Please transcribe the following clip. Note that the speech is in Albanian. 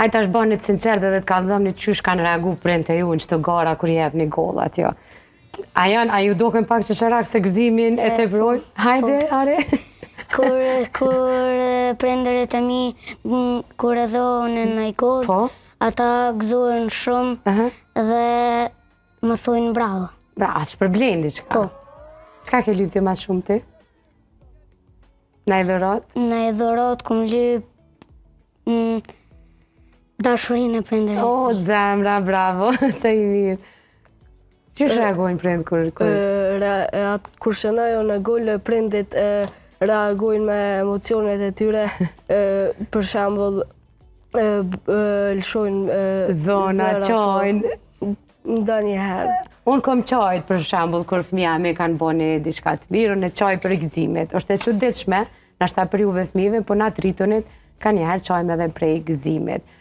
Hajtë është bani të sinqert edhe të kallëzom një qysh kanë reagu prindtë e ju në qëtë gara kur jep një gollat, jo. A ju doken pak që shërak se gëzimin e të brojnë? Hajde, are? Kur prindërit e mi, kur e dhonë në i gollë, ata gëzohen shumë dhe më thujnë bravo. Bravo, që përblendi që ka? Po. Qka ke lypti ma shumë ti? Në i dhurat? Në i dhurat kum lyp dashurin e prindërit. O, zemra, bravo, se i mirë. Qysh reagojnë prindë kur? Kur shënajo në gollë, prindit reagojnë me emocionet e tyre, për shembull, lëshojnë zona, qajnë. Nda njëherë. Unë kom qajt, për shembull, kur fëmija me kanë boni diçka të mirë, në qaj për gëzimit. Është e çuditshme, nashta për juve fëmijëve, po na tritonit, ka njëherë qajmë edhe prej gëzimit.